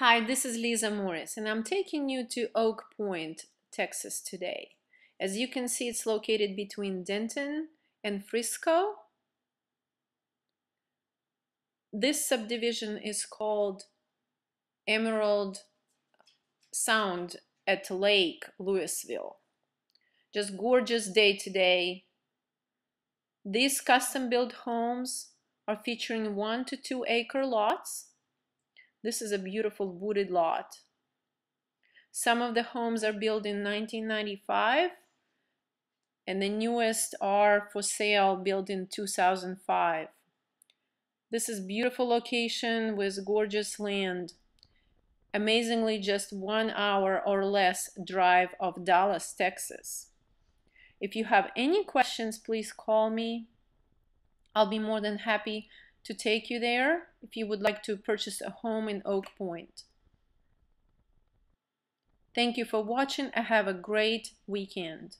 Hi, this is Leeza Morris, and I'm taking you to Oak Point, Texas today. As you can see, it's located between Denton and Frisco. This subdivision is called Emerald Sound at Lake Lewisville. Just gorgeous day today. These custom-built homes are featuring 1 to 2 acre lots. This is a beautiful wooded lot. Some of the homes are built in 1995, and the newest are for sale, built in 2005. This is beautiful location with gorgeous land. Amazingly, just 1 hour or less drive of Dallas, Texas. If you have any questions, please call me. I'll be more than happy to take you there if you would like to purchase a home in Oak Point. Thank you for watching and have a great weekend.